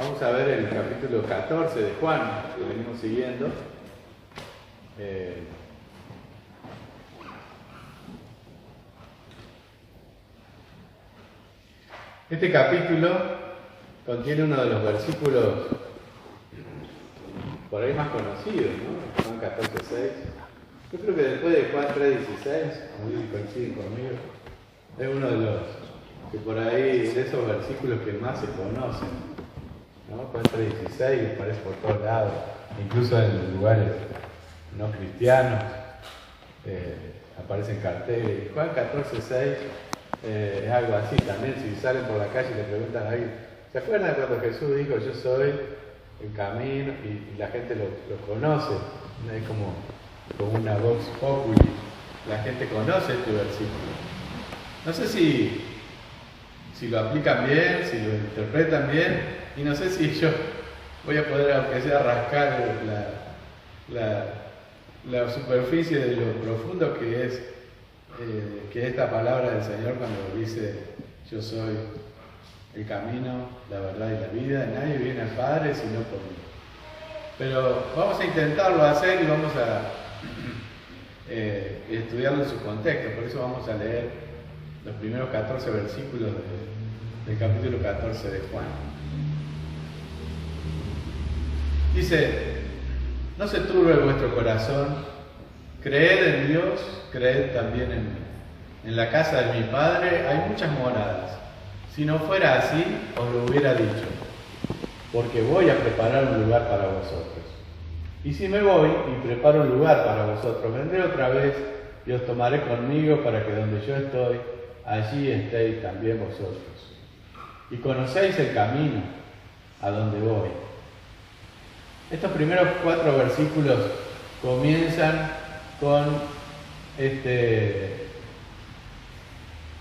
Vamos a ver el capítulo 14 de Juan, que venimos siguiendo. Este capítulo contiene uno de los versículos por ahí más conocidos, ¿no? Juan 14:6. Yo creo que después de Juan 3:16, como coinciden conmigo, es uno de los que por ahí, de esos versículos que más se conocen, ¿no? Juan 3:16 aparece por todos lados, incluso en lugares no cristianos, aparecen carteles. Juan 14:6 es algo así también. Si salen por la calle y le preguntan a alguien, ¿se acuerdan cuando Jesús dijo yo soy el camino? Y la gente lo conoce, ¿no? Es como una vox populi, la gente conoce este versículo. No sé si lo aplican bien, si lo interpretan bien, y no sé si yo voy a poder, aunque sea, rascar la superficie de lo profundo que es esta palabra del Señor cuando dice yo soy el camino, la verdad y la vida, nadie viene al Padre sino por mí. Pero vamos a intentarlo hacer y vamos a estudiarlo en su contexto. Por eso vamos a leer los primeros 14 versículos del capítulo 14 de Juan. Dice: no se turbe vuestro corazón, creed en Dios, creed también en mí. En la casa de mi Padre hay muchas moradas. Si no fuera así, os lo hubiera dicho, porque voy a preparar un lugar para vosotros. Y si me voy y preparo un lugar para vosotros, vendré otra vez y os tomaré conmigo para que donde yo estoy, allí estéis también vosotros. Y conocéis el camino a donde voy. Estos primeros 4 versículos comienzan con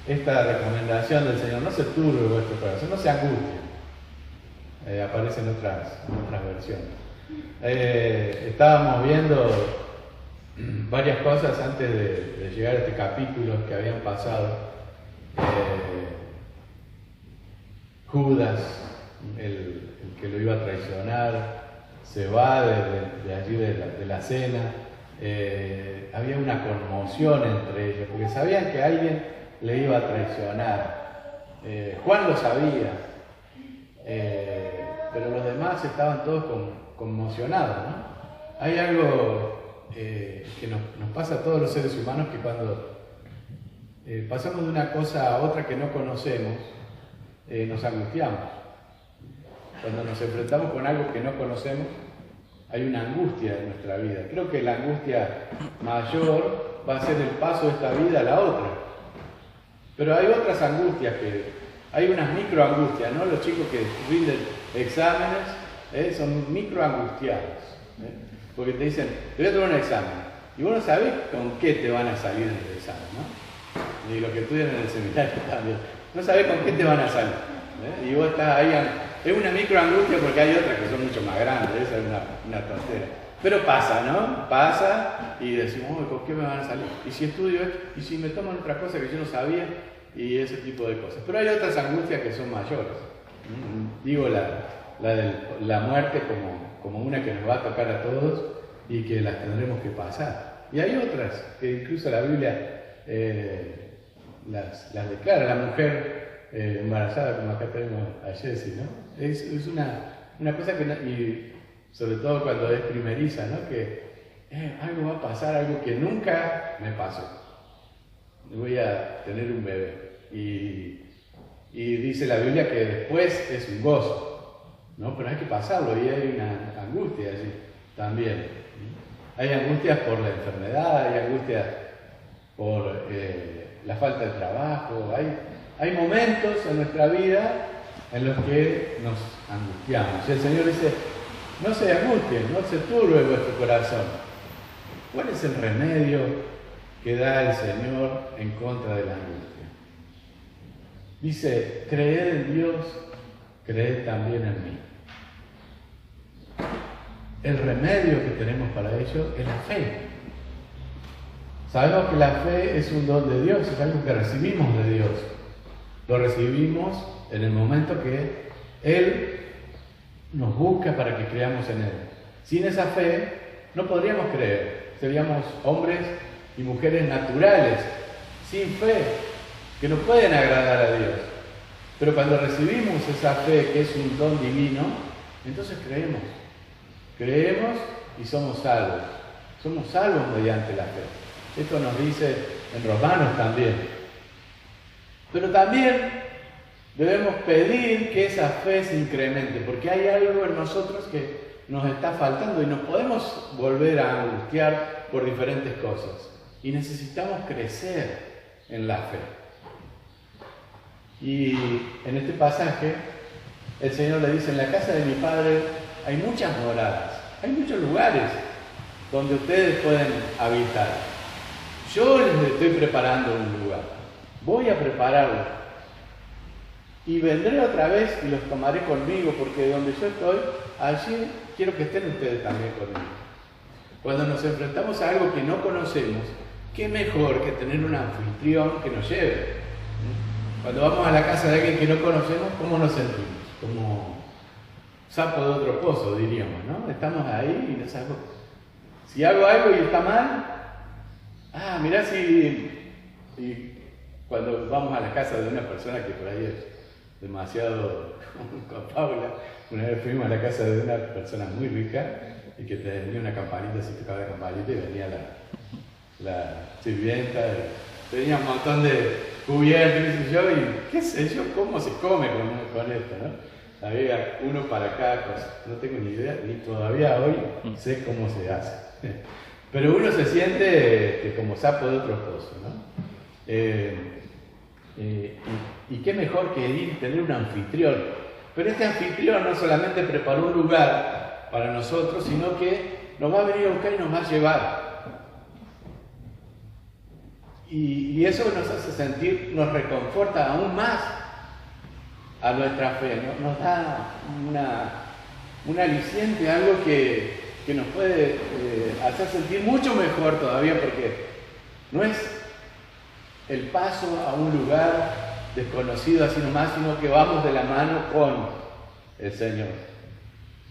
esta recomendación del Señor: no se turbe vuestro corazón, no se angustien. Aparece en otras versiones. Estábamos viendo varias cosas antes de llegar a este capítulo que habían pasado. Judas, el que lo iba a traicionar, se va de allí de la cena. Había una conmoción entre ellos, porque sabían que alguien le iba a traicionar. Juan lo sabía, pero los demás estaban todos conmocionados, ¿no? Hay algo que nos pasa a todos los seres humanos, que cuando pasamos de una cosa a otra que no conocemos, nos angustiamos. Cuando nos enfrentamos con algo que no conocemos, hay una angustia en nuestra vida. Creo que la angustia mayor va a ser el paso de esta vida a la otra. Pero hay otras angustias, hay unas microangustias, ¿no? Los chicos que rinden exámenes son microangustiados, porque te dicen, te voy a tomar un examen, y vos no sabés con qué te van a salir en el examen, ¿no? Y lo que estudian en el seminario también. No sabés con qué te van a salir, y vos estás ahí. Es una microangustia porque hay otras que son mucho más grandes, esa es una tontera. Pero pasa, ¿no? Pasa y decimos, ¿con qué me van a salir? ¿Y si estudio esto? ¿Y si me toman otra cosa que yo no sabía? Y ese tipo de cosas. Pero hay otras angustias que son mayores. Digo la de la muerte como una que nos va a tocar a todos y que las tendremos que pasar. Y hay otras que incluso la Biblia las declara. La mujer embarazada, como acá tenemos a Jessie, ¿no? Es una cosa que, y sobre todo cuando es primeriza, ¿no? Que algo va a pasar, algo que nunca me pasó. Voy a tener un bebé. Y dice la Biblia que después es un gozo, ¿no? Pero hay que pasarlo, y hay una angustia allí también. Hay angustias por la enfermedad, hay angustias por la falta de trabajo. Hay momentos en nuestra vida en los que nos angustiamos. Y el Señor dice: no se angustien, no se turbe vuestro corazón. ¿Cuál es el remedio que da el Señor en contra de la angustia? Dice: creed en Dios, creed también en mí. El remedio que tenemos para ello es la fe. Sabemos que la fe es un don de Dios, es algo que recibimos de Dios. Lo recibimos en el momento que Él nos busca para que creamos en Él. Sin esa fe no podríamos creer, seríamos hombres y mujeres naturales, sin fe, que no pueden agradar a Dios. Pero cuando recibimos esa fe, que es un don divino, entonces creemos y somos salvos. Somos salvos mediante la fe. Esto nos dice en Romanos también. Pero también debemos pedir que esa fe se incremente, porque hay algo en nosotros que nos está faltando y nos podemos volver a angustiar por diferentes cosas. Y necesitamos crecer en la fe. Y en este pasaje, el Señor le dice, en la casa de mi Padre hay muchas moradas, hay muchos lugares donde ustedes pueden habitar. Yo les estoy preparando un lugar, voy a prepararlo. Y vendré otra vez y los tomaré conmigo, porque donde yo estoy, allí quiero que estén ustedes también conmigo. Cuando nos enfrentamos a algo que no conocemos, qué mejor que tener un anfitrión que nos lleve. Cuando vamos a la casa de alguien que no conocemos, ¿cómo nos sentimos? Como sapo de otro pozo, diríamos, ¿no? Estamos ahí y no sabemos. Si hago algo y está mal, mirá y cuando vamos a la casa de una persona que por ahí es demasiado, con Paula, una vez fuimos a la casa de una persona muy rica y que tenía una campanita, así tocaba la campanita y venía la sirvienta, y tenía un montón de cubiertos, y qué sé yo, cómo se come con esto, ¿no? Había uno para cada cosa, no tengo ni idea, ni todavía hoy sé cómo se hace. Pero uno se siente como sapo de otro pozo, ¿no? Y qué mejor que ir y tener un anfitrión. Pero este anfitrión no solamente preparó un lugar para nosotros, sino que nos va a venir a buscar y nos va a llevar. Y eso nos hace sentir, nos reconforta aún más a nuestra fe, ¿no? Nos da un aliciente, algo que nos puede hacer sentir mucho mejor todavía, porque no es el paso a un lugar desconocido así nomás, sino que vamos de la mano con el Señor.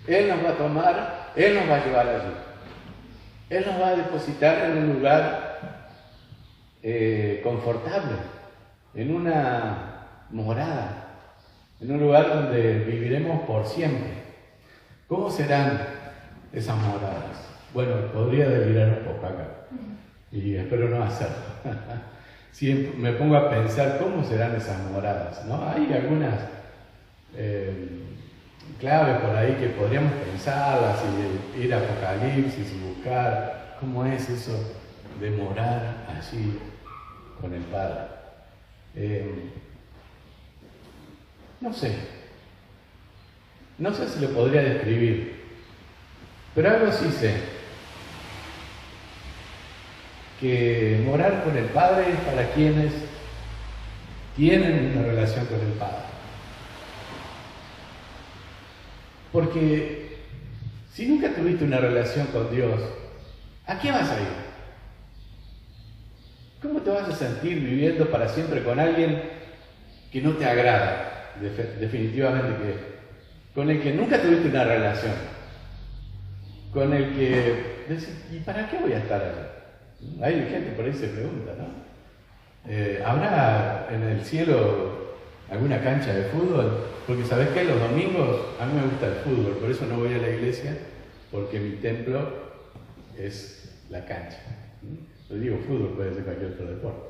Él nos va a tomar, Él nos va a llevar allí. Él nos va a depositar en un lugar confortable, en una morada, en un lugar donde viviremos por siempre. ¿Cómo serán esas moradas? Bueno, podría delirar un poco acá, y espero no hacerlo. Si me pongo a pensar cómo serán esas moradas, ¿no? Hay algunas claves por ahí que podríamos pensarlas y ir a Apocalipsis y buscar cómo es eso de morar allí con el Padre. No sé si lo podría describir, pero algo sí sé, que morar con el Padre es para quienes tienen una relación con el Padre. Porque si nunca tuviste una relación con Dios, ¿a qué vas a ir? ¿Cómo te vas a sentir viviendo para siempre con alguien que no te agrada? Definitivamente con el que nunca tuviste una relación, con el que decís, ¿y para qué voy a estar allí? Hay gente por ahí se pregunta, ¿no? ¿Habrá en el cielo alguna cancha de fútbol? Porque ¿sabés qué? Los domingos a mí me gusta el fútbol, por eso no voy a la iglesia, porque mi templo es la cancha. Yo digo fútbol, puede ser cualquier otro deporte.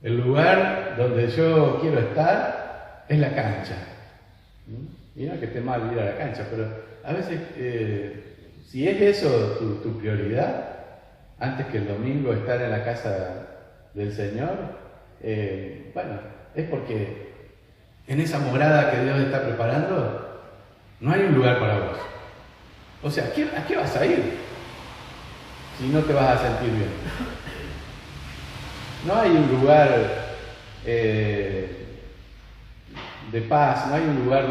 El lugar donde yo quiero estar es la cancha. Y no que esté mal ir a la cancha, pero a veces, si es eso tu prioridad, antes que el domingo estar en la casa del Señor, bueno, es porque en esa morada que Dios está preparando, no hay un lugar para vos. O sea, ¿a qué vas a ir si no te vas a sentir bien? No hay un lugar de paz, no hay un lugar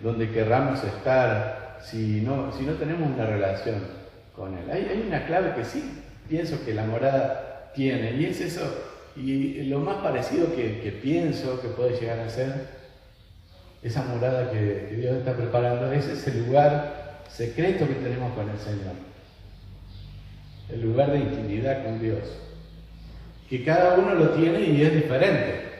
donde querramos estar si no tenemos una relación con Él. Hay una clave que sí pienso que la morada tiene, y es eso, y lo más parecido que pienso que puede llegar a ser esa morada que Dios está preparando, ese es el lugar secreto que tenemos con el Señor. El lugar de intimidad con Dios. Que cada uno lo tiene y es diferente.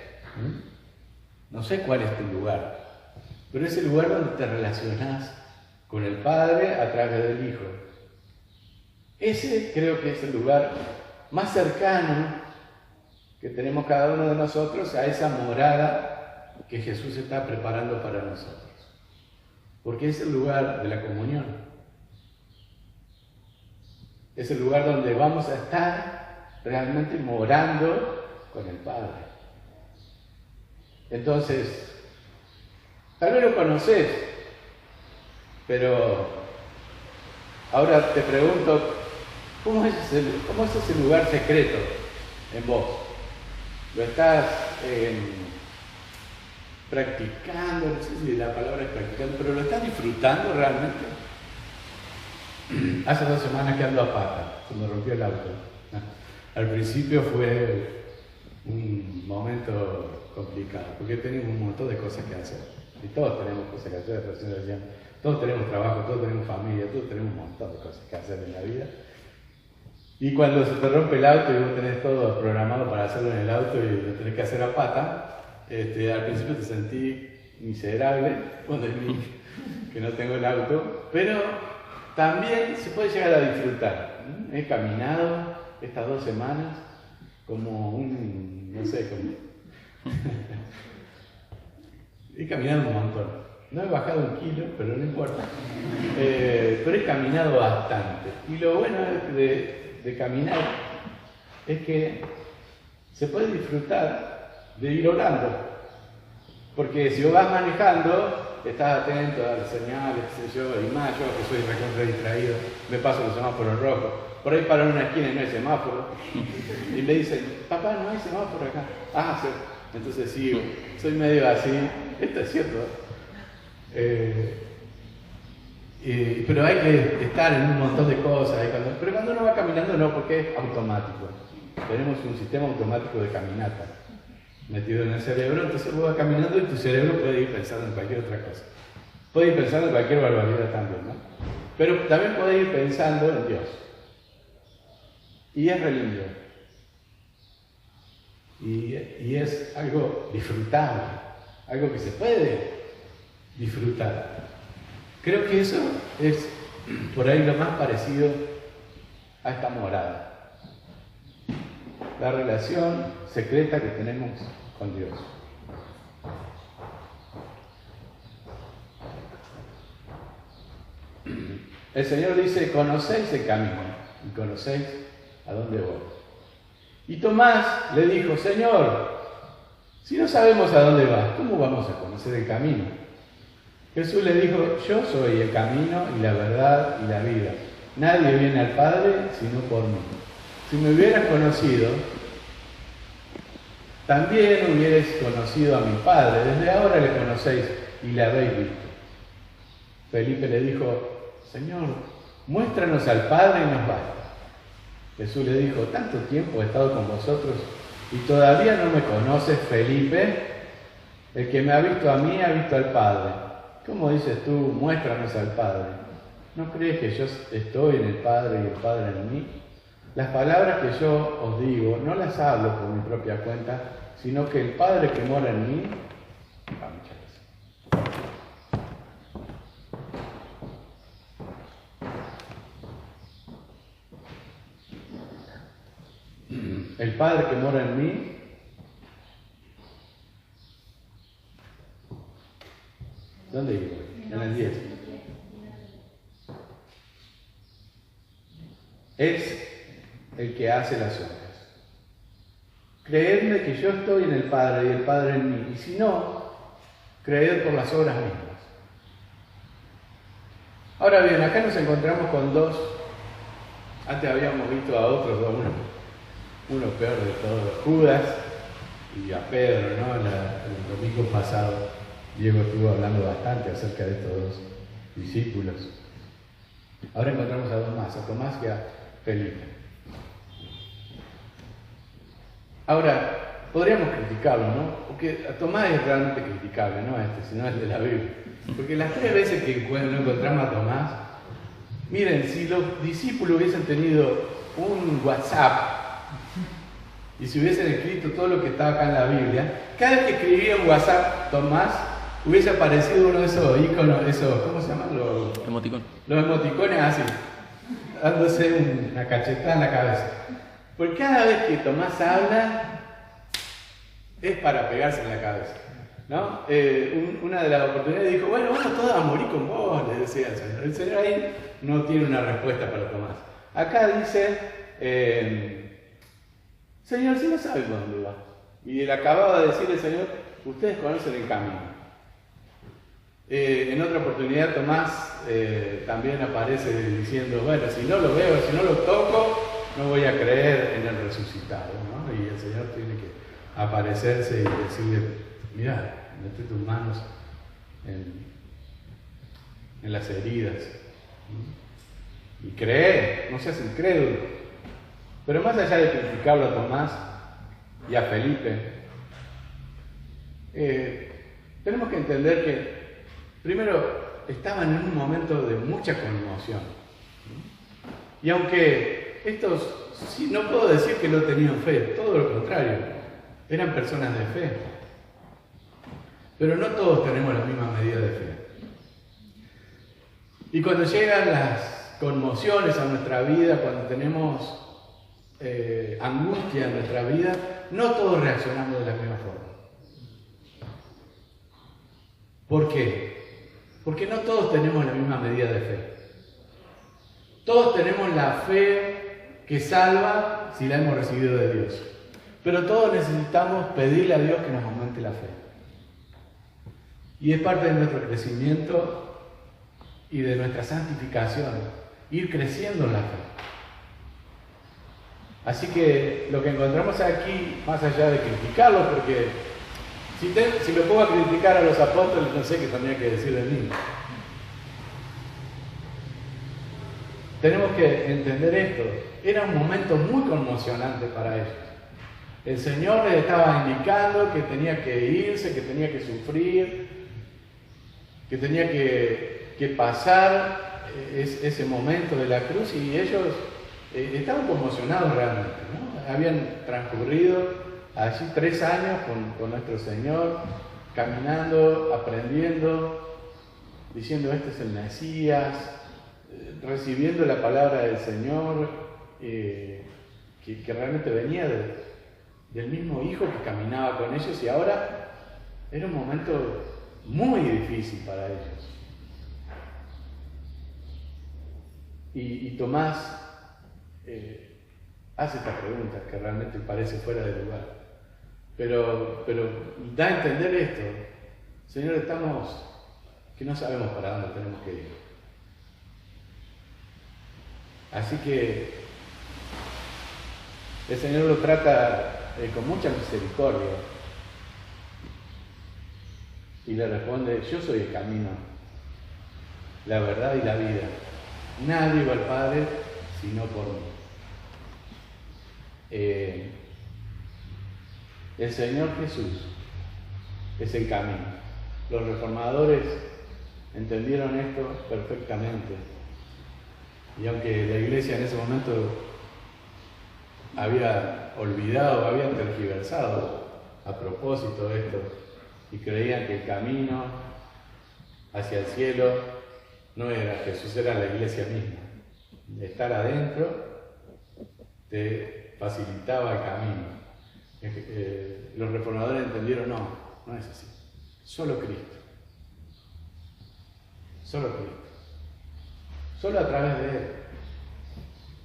No sé cuál es tu lugar, pero es el lugar donde te relacionás con el Padre a través del Hijo. Ese creo que es el lugar más cercano que tenemos cada uno de nosotros a esa morada que Jesús está preparando para nosotros. Porque es el lugar de la comunión. Es el lugar donde vamos a estar realmente morando con el Padre. Entonces, tal vez lo conoces, pero ahora te pregunto, ¿cómo es ese lugar secreto en vos? ¿Lo estás practicando? No sé si la palabra es practicando, pero ¿lo estás disfrutando realmente? Hace 2 semanas que ando a pata, se me rompió el auto. Al principio fue un momento complicado, porque teníamos un montón de cosas que hacer. Y todos tenemos cosas que hacer, recién decían, todos tenemos trabajo, todos tenemos familia, todos tenemos un montón de cosas que hacer en la vida. Y cuando se te rompe el auto y vos tenés todo programado para hacerlo en el auto y lo tenés que hacer a pata, al principio te sentí miserable cuando vi que no tengo el auto, pero también se puede llegar a disfrutar. He caminado estas 2 semanas como no sé, he caminado un montón. No he bajado 1 kilo, pero no importa. Pero he caminado bastante. Y lo bueno de caminar es que se puede disfrutar de ir orando. Porque si vos vas manejando, estás atento a las señales, qué sé yo, y más yo que soy recontra distraído, me paso los semáforos rojos. Por ahí paro en una esquina y no hay semáforo. Y me dicen, papá, no hay semáforo acá. Ah, sí. Entonces sigo. Soy medio así. Esto es cierto. Pero hay que estar en un montón de cosas. Pero cuando uno va caminando no, porque es automático. Tenemos un sistema automático de caminata metido en el cerebro, entonces vos vas caminando y tu cerebro puede ir pensando en cualquier otra cosa. Puede ir pensando en cualquier barbaridad también, ¿no? Pero también puede ir pensando en Dios. Y es re lindo. Y es algo disfrutable, algo que se puede disfrutar. Creo que eso es por ahí lo más parecido a esta morada. La relación secreta que tenemos con Dios. El Señor dice, conocéis el camino y conocéis a dónde voy. Y Tomás le dijo, Señor, si no sabemos a dónde vas, ¿cómo vamos a conocer el camino? Jesús le dijo, yo soy el camino y la verdad y la vida. Nadie viene al Padre sino por mí. Si me hubieras conocido, también hubierais conocido a mi Padre. Desde ahora le conocéis y le habéis visto. Felipe le dijo, Señor, muéstranos al Padre y nos basta. Jesús le dijo, tanto tiempo he estado con vosotros y todavía no me conoces, Felipe. El que me ha visto a mí ha visto al Padre. ¿Cómo dices tú, muéstranos al Padre? ¿No crees que yo estoy en el Padre y el Padre en mí? Las palabras que yo os digo no las hablo por mi propia cuenta, sino que el Padre que mora en mí... El Padre que mora en mí ¿dónde iba? En el 10. Es el que hace las obras. Creedme que yo estoy en el Padre y el Padre en mí. Y si no, creed por las obras mismas. Ahora bien, acá nos encontramos con 2. Antes habíamos visto a otros 2, uno peor de todos, Judas y a Pedro, ¿no? El domingo pasado Diego estuvo hablando bastante acerca de estos 2 discípulos. Ahora encontramos a 2 más, a Tomás y a Felipe. Ahora, podríamos criticarlo, ¿no? Porque a Tomás es realmente criticable, no sino el de la Biblia. Porque las 3 veces que no encontramos a Tomás, miren, si los discípulos hubiesen tenido un WhatsApp y si hubiesen escrito todo lo que estaba acá en la Biblia, cada vez que escribía un WhatsApp Tomás, hubiese aparecido uno de esos iconos, ¿cómo se llaman? Los emoticones así, dándose una cachetada en la cabeza. Porque cada vez que Tomás habla, es para pegarse en la cabeza, ¿no? Una de las oportunidades dijo, bueno, vamos todos a morir con vos, le decía el Señor. El Señor ahí no tiene una respuesta para Tomás. Acá dice, Señor, si no sabes dónde va. Y le acababa de decir el Señor, ustedes conocen el camino. En otra oportunidad Tomás también aparece diciendo, bueno, si no lo veo, si no lo toco, no voy a creer en el resucitado, ¿no? Y el Señor tiene que aparecerse y decirle, mira, mete tus manos en las heridas, ¿no? Y cree, no seas incrédulo. Pero más allá de criticarlo a Tomás y a Felipe, tenemos que entender que primero estaban en un momento de mucha conmoción, ¿no? Y aunque estos, sí, no puedo decir que no tenían fe, todo lo contrario, eran personas de fe. Pero no todos tenemos la misma medida de fe. Y cuando llegan las conmociones a nuestra vida, cuando tenemos angustia en nuestra vida, no todos reaccionamos de la misma forma. ¿Por qué? Porque no todos tenemos la misma medida de fe. Todos tenemos la fe que salva si la hemos recibido de Dios. Pero todos necesitamos pedirle a Dios que nos aumente la fe. Y es parte de nuestro crecimiento y de nuestra santificación, ir creciendo en la fe. Así que lo que encontramos aquí, más allá de criticarlos, porque si me pongo a criticar a los apóstoles, no sé qué tendría que decir de mí. Tenemos que entender esto. Era un momento muy conmocionante para ellos. El Señor les estaba indicando que tenía que irse, que tenía que sufrir, que tenía que pasar ese momento de la cruz, y ellos estaban conmocionados realmente, ¿no? Habían transcurrido allí 3 años con nuestro Señor, caminando, aprendiendo, diciendo este es el Mesías, recibiendo la palabra del Señor, que realmente venía del mismo Hijo que caminaba con ellos, y ahora era un momento muy difícil para ellos. Y Tomás hace esta pregunta que realmente parece fuera de lugar, pero da a entender esto. Señor, estamos que no sabemos para dónde tenemos que ir. Así que el Señor lo trata con mucha misericordia y le responde, yo soy el camino, la verdad y la vida. Nadie va al Padre sino por mí. El Señor Jesús es el camino. Los reformadores entendieron esto perfectamente. Y aunque la iglesia en ese momento había olvidado, había tergiversado a propósito esto, y creían que el camino hacia el cielo no era Jesús, era la iglesia misma. Estar adentro te facilitaba el camino. Los reformadores entendieron, no es así. Solo Cristo. Solo Cristo. Solo a través de Él.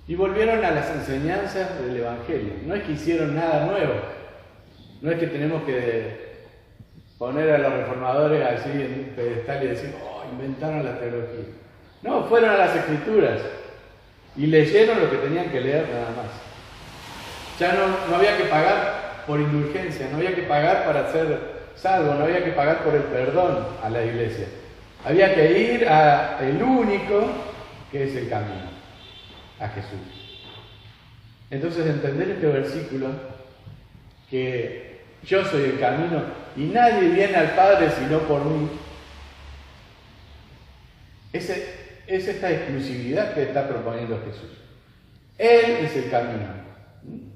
Y volvieron a las enseñanzas del Evangelio. No es que hicieron nada nuevo. No es que tenemos que poner a los reformadores así en un pedestal y decir, inventaron la teología. No, fueron a las Escrituras y leyeron lo que tenían que leer nada más. Ya no había que pagar por indulgencia, no había que pagar para ser salvo, no había que pagar por el perdón a la iglesia. Había que ir a el único que es el camino, a Jesús. Entonces entender este versículo, que yo soy el camino y nadie viene al Padre sino por mí. Es esta exclusividad que está proponiendo Jesús. Él es el camino.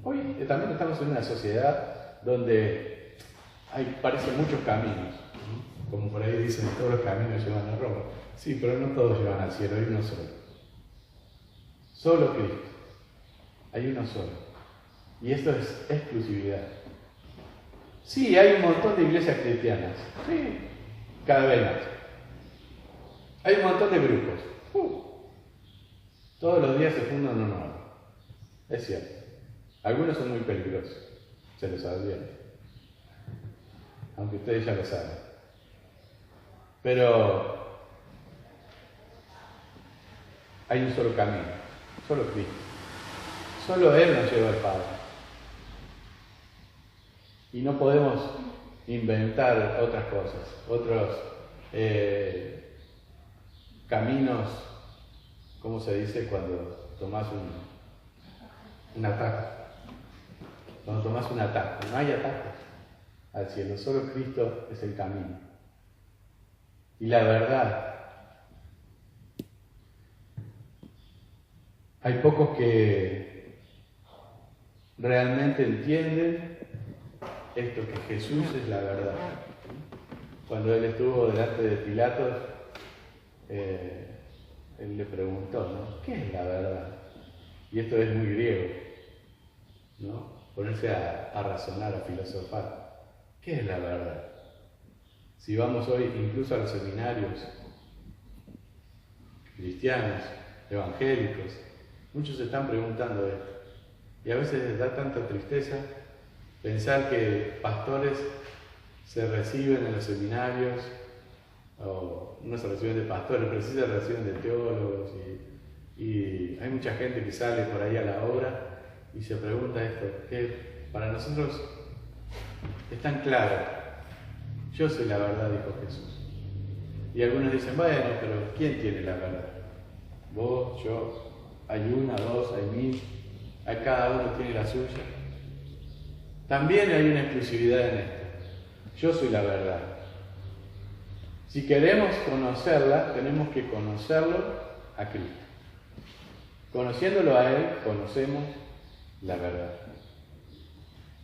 Hoy también estamos en una sociedad donde parecen muchos caminos, como por ahí dicen, todos los caminos llevan a Roma. Sí, pero no todos llevan al cielo, hay uno solo. Solo Cristo. Hay uno solo. Y esto es exclusividad. Sí, hay un montón de iglesias cristianas. Sí, cada vez más. Hay un montón de grupos. Todos los días se fundan uno nuevo. Es cierto. Algunos son muy peligrosos. Se los advierte. Aunque ustedes ya lo saben. Pero hay un solo camino. Solo Cristo. Solo Él nos lleva al Padre. Y no podemos inventar otras cosas, otros caminos, ¿cómo se dice cuando tomás un atajo? Cuando tomás un atajo, no hay atajo al cielo, solo Cristo es el camino. Y la verdad, hay pocos que realmente entienden esto, que Jesús es la verdad. Cuando Él estuvo delante de Pilatos, Él le preguntó, ¿no? ¿Qué es la verdad? Y esto es muy griego, ¿no? Ponerse a razonar, a filosofar. ¿Qué es la verdad? Si vamos hoy incluso a los seminarios cristianos, evangélicos, muchos se están preguntando esto. Y a veces les da tanta tristeza pensar que pastores se reciben en los seminarios, o no se reciben de pastores, pero sí se reciben de teólogos, y hay mucha gente que sale por ahí a la obra y se pregunta esto, que para nosotros es tan claro. Yo soy la verdad, dijo Jesús. Y algunos dicen, bueno, pero ¿quién tiene la verdad? Vos, yo, hay una, dos, hay mil, cada uno tiene la suya. También hay una exclusividad en esto. Yo soy la verdad. Si queremos conocerla, tenemos que conocerlo a Cristo. Conociéndolo a Él, conocemos la verdad.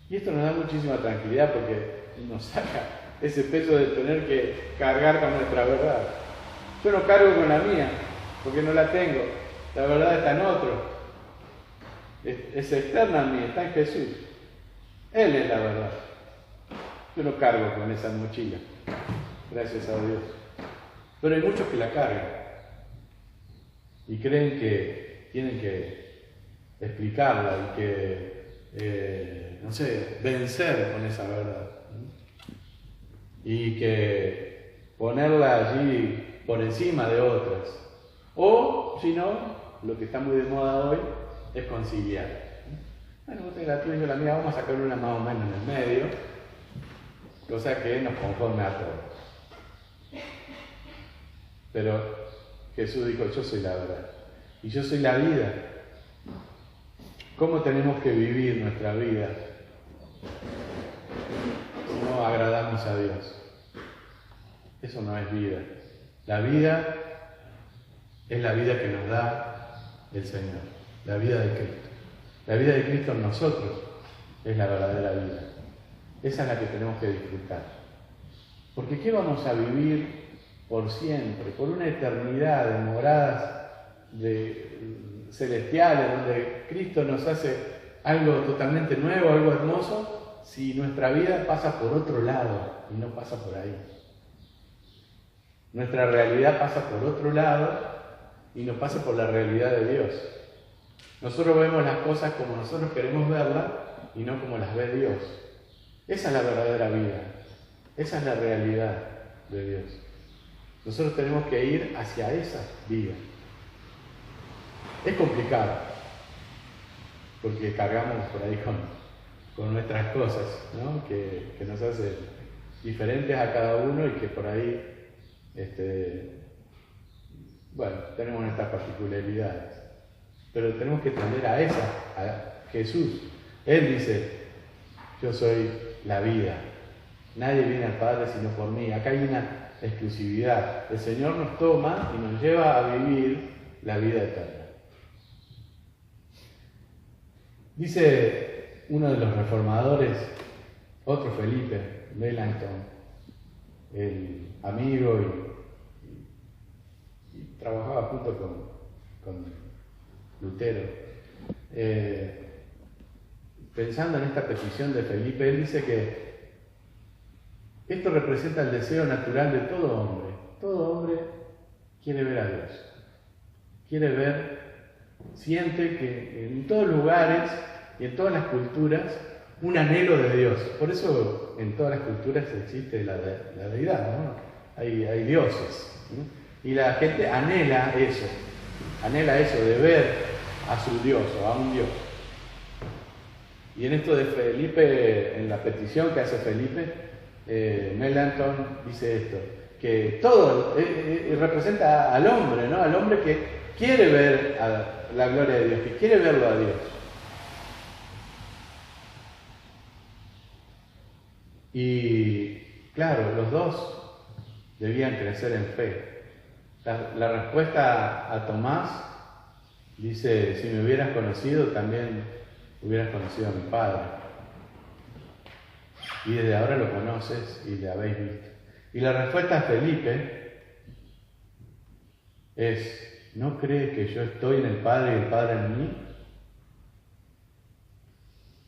Y esto nos da muchísima tranquilidad porque nos saca ese peso de tener que cargar con nuestra verdad. Yo no cargo con la mía, porque no la tengo. La verdad está en otro. Es externa a mí, está en Jesús. Él es la verdad. Yo no cargo con esa mochila, gracias a Dios. Pero hay muchos que la cargan y creen que tienen que explicarla y que, no sé, vencer con esa verdad. Y que ponerla allí por encima de otras. O, si no, lo que está muy de moda hoy es conciliar. Bueno, vos tenés la tuya y yo la mía, vamos a sacar una más o menos en el medio, cosa que nos conforme a todos. Pero Jesús dijo, yo soy la verdad, y yo soy la vida. ¿Cómo tenemos que vivir nuestra vida si no agradamos a Dios? Eso no es vida. La vida es la vida que nos da el Señor, la vida de Cristo. La vida de Cristo en nosotros es la verdadera vida. Esa es la que tenemos que disfrutar. Porque ¿qué vamos a vivir por siempre? Por una eternidad de moradas celestiales, donde Cristo nos hace algo totalmente nuevo, algo hermoso, si nuestra vida pasa por otro lado y no pasa por ahí. Nuestra realidad pasa por otro lado y no pasa por la realidad de Dios. Nosotros vemos las cosas como nosotros queremos verlas y no como las ve Dios. Esa es la verdadera vida. Esa es la realidad de Dios. Nosotros tenemos que ir hacia esa vida. Es complicado, porque cargamos por ahí con nuestras cosas, ¿no? que nos hacen diferentes a cada uno y que por ahí, tenemos nuestras particularidades. Pero tenemos que tender a esa, a Jesús. Él dice, yo soy la vida. Nadie viene al Padre sino por mí. Acá hay una exclusividad. El Señor nos toma y nos lleva a vivir la vida eterna. Dice uno de los reformadores, otro Felipe Melanchthon, el amigo y trabajaba junto con Lutero. Pensando en esta petición de Felipe, él dice que esto representa el deseo natural de todo hombre. Todo hombre quiere ver a Dios. Quiere ver, siente que en todos lugares y en todas las culturas un anhelo de Dios. Por eso en todas las culturas existe la deidad, ¿no? Hay dioses, ¿no? Y la gente anhela eso de ver a su Dios o a un Dios. Y en esto de Felipe, en la petición que hace Felipe, Melanchthon dice esto, que todo representa al hombre, ¿no? Al hombre que quiere ver a la gloria de Dios, que quiere verlo a Dios. Y claro, los dos debían crecer en fe. La respuesta a Tomás dice, si me hubieras conocido, también hubieras conocido a mi Padre. Y desde ahora lo conoces y le habéis visto. Y la respuesta a Felipe es, ¿no crees que yo estoy en el Padre y el Padre en mí?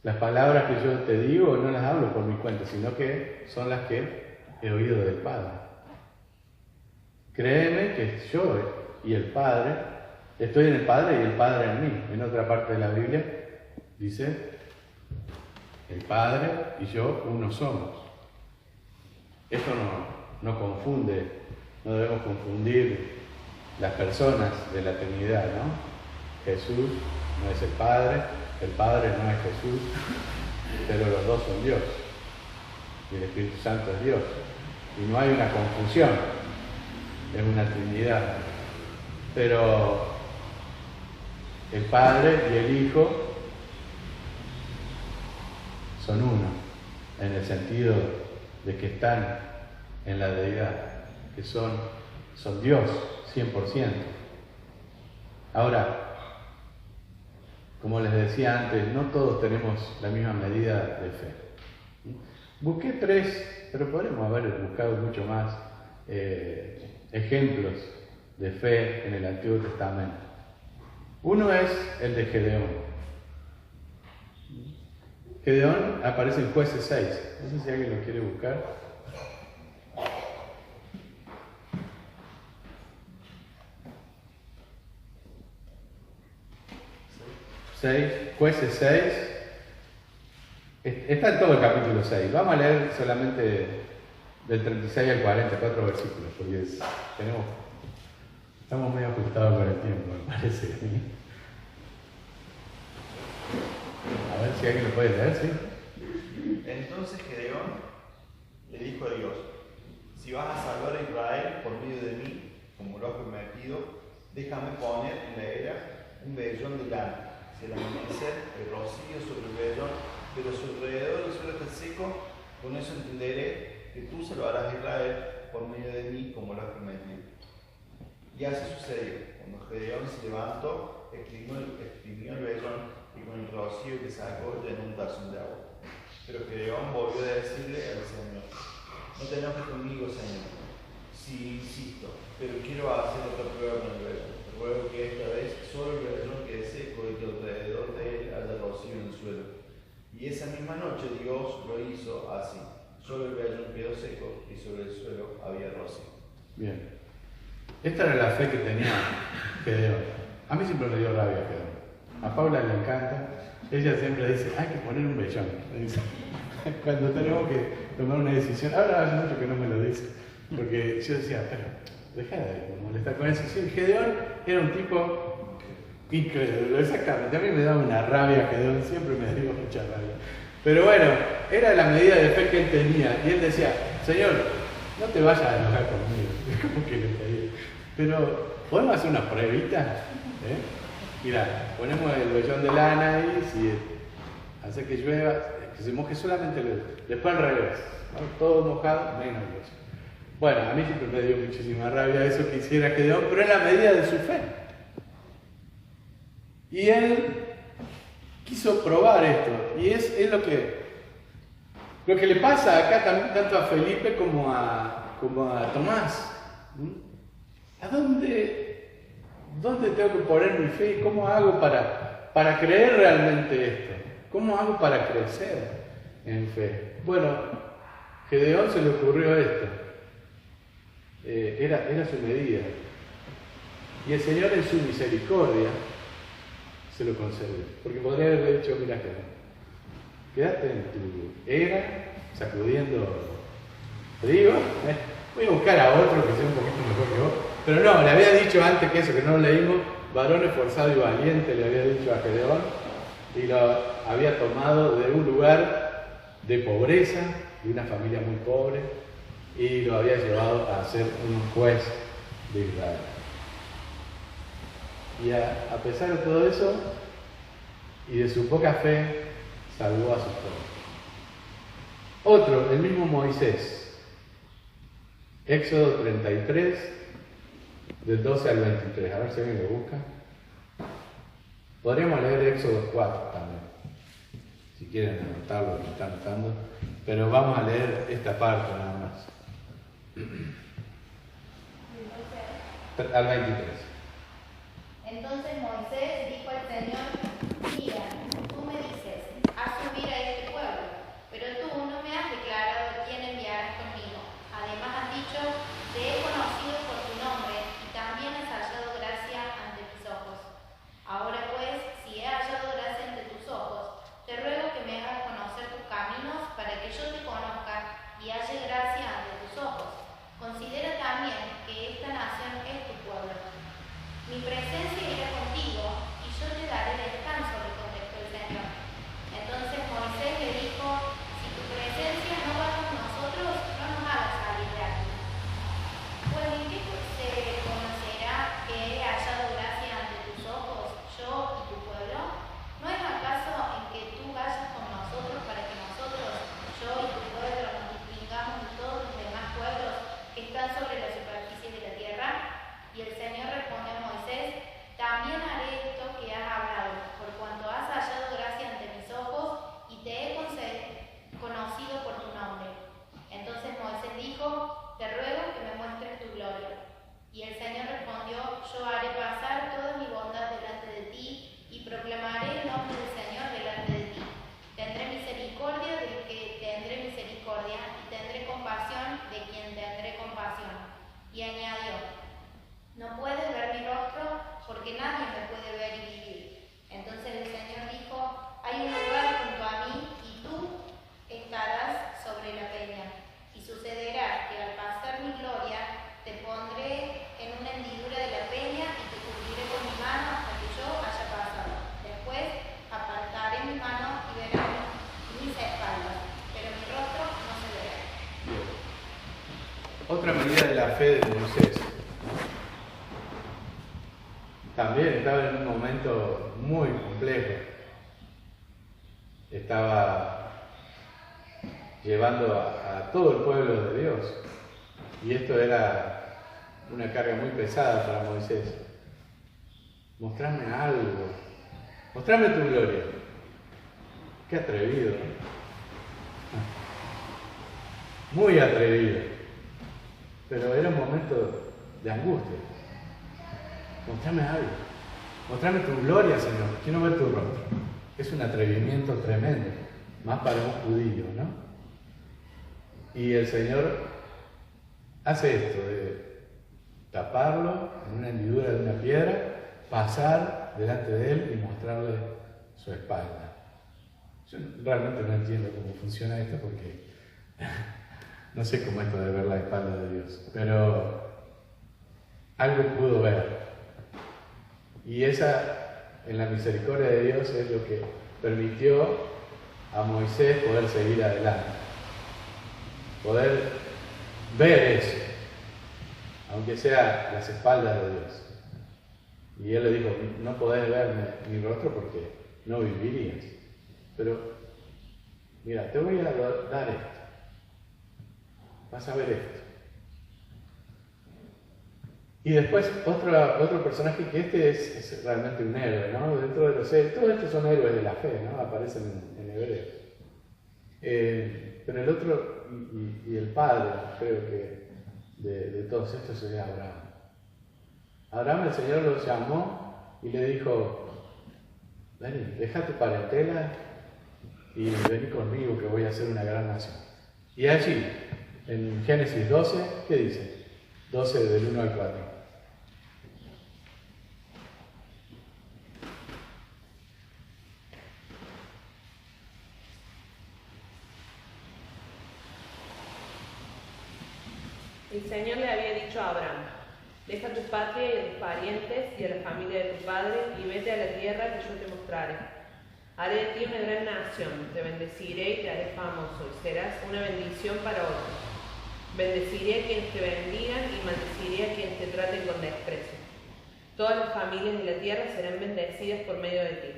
Las palabras que yo te digo no las hablo por mi cuenta, sino que son las que he oído del Padre. Créeme que yo y el Padre, estoy en el Padre y el Padre en mí. En otra parte de la Biblia dice, el Padre y yo uno somos. Esto no confunde, no debemos confundir las personas de la Trinidad, ¿no? Jesús no es el Padre no es Jesús, pero los dos son Dios. Y el Espíritu Santo es Dios. Y no hay una confusión, es una Trinidad. Pero el Padre y el Hijo son uno, en el sentido de que están en la deidad, que son Dios, 100%. Ahora, como les decía antes, no todos tenemos la misma medida de fe. Busqué 3, pero podemos haber buscado mucho más ejemplos de fe en el Antiguo Testamento. Uno es el de Gedeón. Gedeón aparece en Jueces 6. No sé si alguien lo quiere buscar. 6, Jueces 6, está en todo el capítulo 6. Vamos a leer solamente del 36 al 40, 4 versículos, porque estamos medio ajustados con el tiempo, me parece a mí. A ver si alguien lo puede leer, ¿sí? Entonces Gedeón le dijo a Dios, si vas a salvar a Israel por medio de mí, como lo has prometido, déjame poner en la era un vellón de lana. Si al amanecer el rocío sobre el vellón, pero a su alrededor el suelo está seco, con eso entenderé que tú salvarás a Israel por medio de mí, como lo has prometido. Y así sucedió. Cuando Gedeón se levantó, exprimió el vellón y con el rocío que sacó llenó un tazón de agua. Pero Gedeón volvió a decirle al Señor, no te enojes conmigo, Señor, si insisto, pero quiero hacer otra prueba con el vellón. Ruego que esta vez solo el vellón quede seco y que alrededor de él haya rocío en el suelo. Y esa misma noche Dios lo hizo así. Solo el vellón quedó seco y sobre el suelo había rocío. Bien. Esta era la fe que tenía Gedeón. A mí siempre me dio rabia Gedeón. A Paula le encanta. Ella siempre dice, hay que poner un vellón. Cuando tenemos que tomar una decisión. Ahora hace mucho que no me lo dice. Porque yo decía, pero deja de molestar con eso. Sí, Gedeón era un tipo increíble, exactamente. A mí me daba una rabia Gedeón, siempre me dio mucha rabia. Pero bueno, era la medida de fe que él tenía. Y él decía, Señor, no te vayas a enojar conmigo. Es como que le pedía. Pero, ¿podemos hacer una pruebita? Mirá, ponemos el vellón de lana ahí, si hace que llueva. que se moje solamente el dedo. Después al revés, ¿no? Todo mojado, menos hueso. Bueno, a mí siempre me dio muchísima rabia eso que hiciera Gedeón, pero en la medida de su fe. Y él quiso probar esto, y es lo que le pasa acá también tanto a Felipe como a Tomás. ¿A dónde tengo que poner mi fe? ¿Cómo hago para creer realmente esto? ¿Cómo hago para crecer en fe? Bueno, Gedeón se le ocurrió esto. Era su medida. Y el Señor en su misericordia se lo concedió. Porque podría haberle dicho, mira Gedeón, quédate en tu era, sacudiendo trigo, voy a buscar a otro que sea un poquito mejor que vos. Pero no, le había dicho antes que eso, que no lo leímos, varón esforzado y valiente, le había dicho a Gedeón, y lo había tomado de un lugar de pobreza, de una familia muy pobre, y lo había llevado a ser un juez de Israel. Y a pesar de todo eso, y de su poca fe, salvó a su pueblo. Otro, el mismo Moisés. Éxodo 33, del 12 al 23. A ver si alguien lo busca. Podríamos leer Éxodo 4 también, si quieren anotarlo, lo están anotando. Pero vamos a leer esta parte nada más. Al 23. Entonces Moisés dijo al Señor: mira, tú me dices, haz subir a este pueblo, pero tú no me has declarado a quién enviarás conmigo. Además has dicho, te he conocido por tu nombre y también has hallado gracia ante mis ojos. Ahora pues, si he hallado gracia ante tus ojos, te ruego que me hagas conocer tus caminos para que yo te conozca y halle gracia ante tus ojos. Considera también que esta nación es tu pueblo. Mi presencia irá contigo y yo te daré descanso, le contestó el Señor. Entonces Moisés le dijo: si tu presencia no va con nosotros, no nos hagas salir de aquí. Pues en qué se conocerá que he hallado gracia ante tus ojos, yo y tu pueblo. ¿No es acaso en que tú vayas con nosotros para que nosotros, yo y tu pueblo, nos distingamos de todos los demás pueblos que están sobre la superficie de la tierra? Y el Señor respondió a Moisés: también haré esto que has hablado, por cuanto has hallado gracia ante mis ojos y te he conocido por tu nombre. Entonces Moisés dijo: te ruego que me muestres tu gloria. Y el Señor respondió: yo haré pasar toda mi bondad delante de ti y proclamaré el nombre del Señor delante de ti. Tendré misericordia del que tendré misericordia y tendré compasión de quien tendré compasión. Y añadió: no puedes ver mi rostro porque nadie me puede ver y vivir. Entonces el Señor dijo: hay un lugar junto a mí y tú estarás sobre la peña. Y sucederá que al pasar mi gloria te pondré en una hendidura de la peña y te cubriré con mi mano hasta que yo haya pasado. Después apartaré mi mano y verán mis espaldas, pero mi rostro no se verá. Otra medida de la fe de Moisés. También estaba en un momento muy complejo. Estaba llevando a todo el pueblo de Dios. Y esto era una carga muy pesada para Moisés. Mostrame algo. Mostrame tu gloria. Qué atrevido. Muy atrevido. Pero era un momento de angustia. Mostrame algo. Mostrame tu gloria, Señor. Quiero ver tu rostro. Es un atrevimiento tremendo. Más para un judío, ¿no? Y el Señor hace esto de taparlo en una hendidura de una piedra, pasar delante de él y mostrarle su espalda. Yo realmente no entiendo cómo funciona esto porque no sé cómo es esto de ver la espalda de Dios, pero algo pudo ver. Y esa, en la misericordia de Dios, es lo que permitió a Moisés poder seguir adelante, poder ver eso, aunque sea las espaldas de Dios. Y él le dijo: no podés ver mi rostro porque no vivirías. Pero mira, te voy a dar esto. Vas a ver esto. Y después otro personaje que es realmente un héroe, ¿no? Dentro de los héroes, todos estos son héroes de la fe, ¿no? Aparecen en Hebreos. Pero el otro y el padre, creo que de todos estos es Abraham. Abraham, el Señor lo llamó y le dijo: vení, deja tu parentela y vení conmigo que voy a hacer una gran nación. Y allí, en Génesis 12, ¿qué dice? 12 del 1 al 4. El Señor le había dicho a Abraham: deja tu patria y a tus parientes y a la familia de tu padre y vete a la tierra que yo te mostraré. Haré de ti una gran nación, te bendeciré y te haré famoso y serás una bendición para otros. Bendeciré a quienes te bendigan y maldeciré a quienes te traten con desprecio. Todas las familias de la tierra serán bendecidas por medio de ti.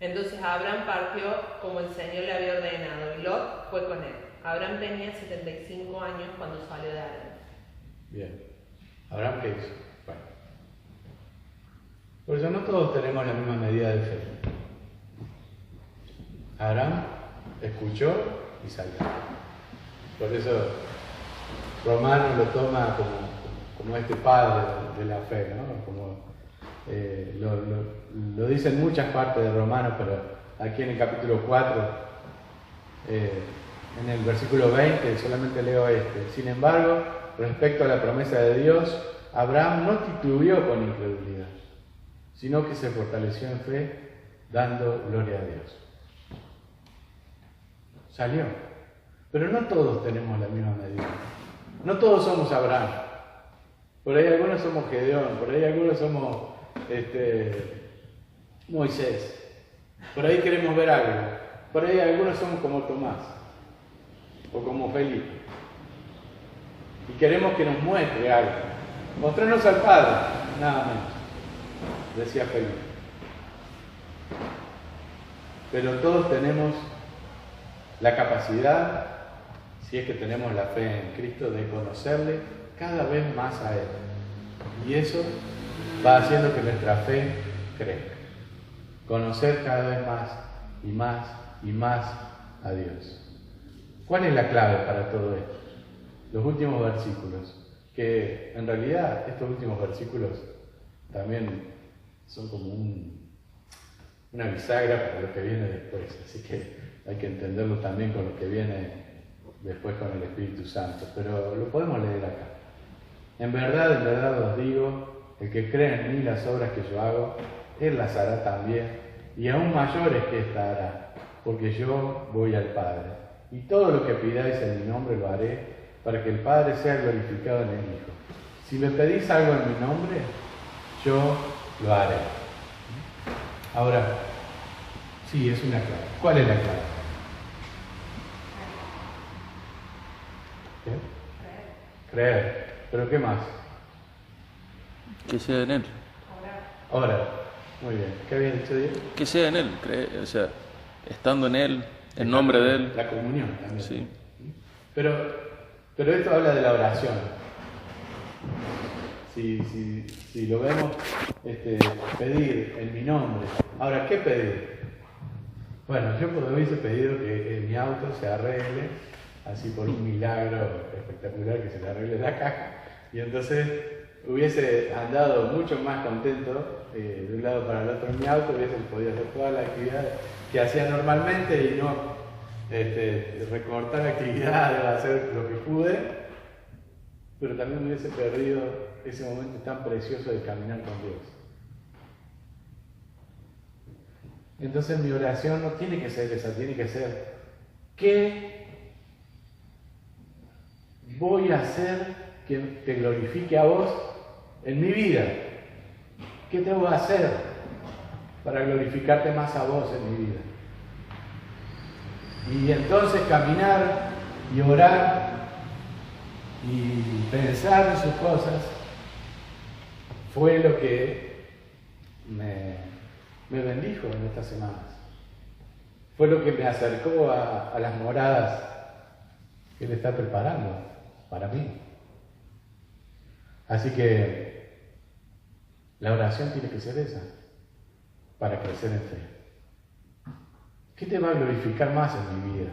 Entonces Abraham partió como el Señor le había ordenado y Lot fue con él. Abraham tenía 75 años cuando salió de Arán. Bien. ¿Abraham qué hizo? Bueno. Por eso no todos tenemos la misma medida de fe. Abraham escuchó y salió. Por eso Romano lo toma como este padre de la fe, ¿no? Como, lo dicen muchas partes de Romanos, pero aquí en el capítulo 4, en el versículo 20, solamente leo este. Sin embargo, respecto a la promesa de Dios, Abraham no titubeó con incredulidad, sino que se fortaleció en fe, dando gloria a Dios. Salió. Pero no todos tenemos la misma medida. No todos somos Abraham. Por ahí algunos somos Gedeón, por ahí algunos somos Moisés. Por ahí queremos ver algo. Por ahí algunos somos como Tomás o como Felipe. Y queremos que nos muestre algo. Mostrarnos al Padre, nada menos, decía Felipe. Pero todos tenemos la capacidad, si es que tenemos la fe en Cristo, de conocerle cada vez más a Él. Y eso va haciendo que nuestra fe crezca. Conocer cada vez más y más y más a Dios. ¿Cuál es la clave para todo esto? Los últimos versículos, que en realidad estos últimos versículos también son como una bisagra para lo que viene después, así que hay que entenderlo también con lo que viene después con el Espíritu Santo, pero lo podemos leer acá. En verdad os digo, el que cree en mí las obras que yo hago, él las hará también, y aún mayores que esta hará, porque yo voy al Padre. Y todo lo que pidáis en mi nombre lo haré, para que el Padre sea glorificado en el Hijo. Si me pedís algo en mi nombre, yo lo haré. Ahora, sí, es una clave. ¿Cuál es la clave? ¿Qué? Creer. ¿Pero qué más? Que sea en Él. Ahora, muy bien. ¿Qué había dicho Diego? Que sea en Él, o sea, estando en Él, en nombre de Él. La comunión también. Sí. Pero esto habla de la oración. Si lo vemos, pedir en mi nombre. Ahora, ¿qué pedir? Bueno, yo hubiese pedido que mi auto se arregle, así por un milagro espectacular, que se le arregle la caja, y entonces hubiese andado mucho más contento de un lado para el otro en mi auto, hubiese podido hacer todas las actividades que hacía normalmente y no recortar actividades, hacer lo que pude, pero también hubiese perdido ese momento tan precioso de caminar con Dios. Entonces mi oración no tiene que ser esa, tiene que ser: ¿qué voy a hacer que te glorifique a vos en mi vida? ¿Qué tengo que hacer para glorificarte más a vos en mi vida? Y entonces caminar y orar y pensar en sus cosas fue lo que me bendijo en estas semanas. fue lo que me acercó a las moradas que Él está preparando para mí. Así que la oración tiene que ser esa, para crecer en fe. ¿Qué te va a glorificar más en mi vida?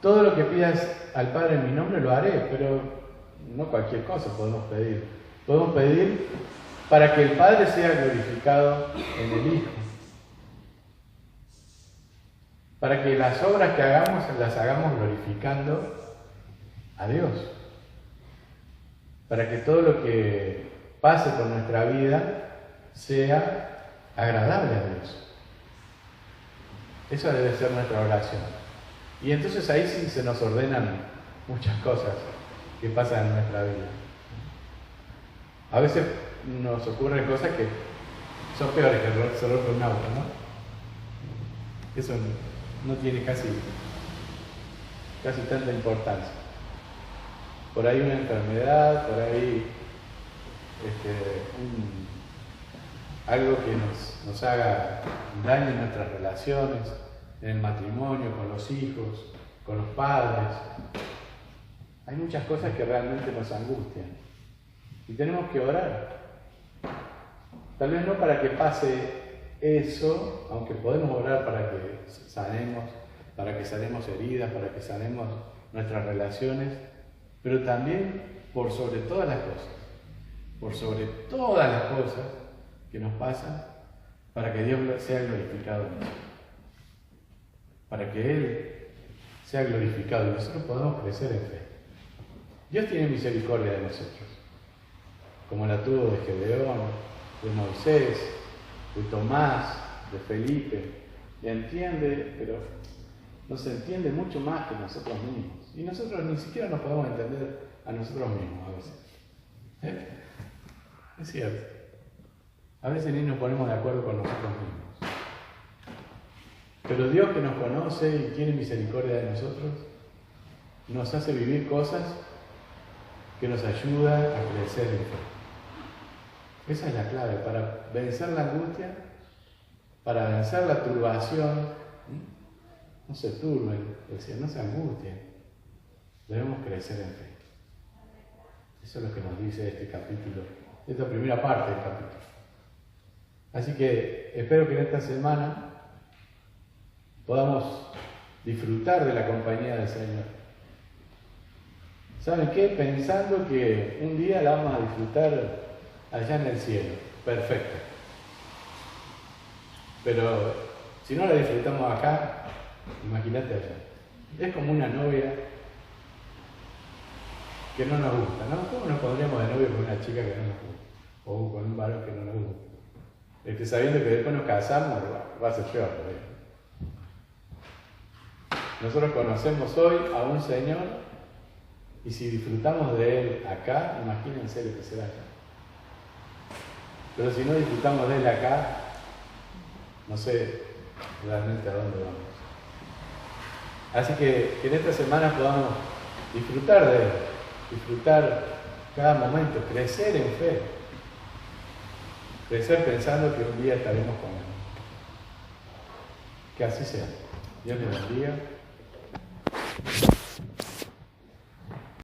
Todo lo que pidas al Padre en mi nombre lo haré, pero no cualquier cosa podemos pedir. Podemos pedir para que el Padre sea glorificado en el Hijo. Para que las obras que hagamos las hagamos glorificando a Dios. Para que todo lo que pase por nuestra vida sea agradable a Dios. Esa debe ser nuestra oración. Y entonces ahí sí se nos ordenan muchas cosas que pasan en nuestra vida. A veces nos ocurren cosas que son peores que se rompe un auto, ¿no? Eso no tiene casi tanta importancia. Por ahí una enfermedad, por ahí algo que nos haga daño en nuestras relaciones, en el matrimonio, con los hijos, con los padres. Hay muchas cosas que realmente nos angustian y tenemos que orar. Tal vez no para que pase eso, aunque podemos orar para que sanemos heridas, para que sanemos nuestras relaciones, pero también por sobre todas las cosas que nos pasan, para que Dios sea glorificado en nosotros, para que Él sea glorificado y nosotros podamos crecer en fe. Dios tiene misericordia de nosotros, como la tuvo de Gedeón, de Moisés, de Tomás, de Felipe. Y entiende, pero nos entiende mucho más que nosotros mismos. Y nosotros ni siquiera nos podemos entender a nosotros mismos a veces. Es cierto. A veces ni nos ponemos de acuerdo con nosotros mismos. Pero Dios, que nos conoce y tiene misericordia de nosotros, nos hace vivir cosas que nos ayudan a crecer en fe. Esa es la clave para vencer la angustia, para vencer la turbación. No se turben, no se angustien. Debemos crecer en fe. Eso es lo que nos dice este capítulo, esta primera parte del capítulo. Así que espero que en esta semana podamos disfrutar de la compañía del Señor. ¿Saben qué? Pensando que un día la vamos a disfrutar allá en el cielo. Perfecto. Pero si no la disfrutamos acá, imagínate allá. Es como una novia que no nos gusta, ¿no? ¿Cómo nos pondríamos de novio con una chica que no nos gusta? O con un varón que no nos gusta. Sabiendo que después nos casamos, va a ser peor todavía. Nosotros conocemos hoy a un Señor y si disfrutamos de Él acá, imagínense lo que será acá. Pero si no disfrutamos de Él acá, no sé realmente a dónde vamos. Así que en esta semana podamos disfrutar de Él, disfrutar cada momento, crecer en fe, crecer pensando que un día estaremos con Él. Que así sea. Dios les bendiga.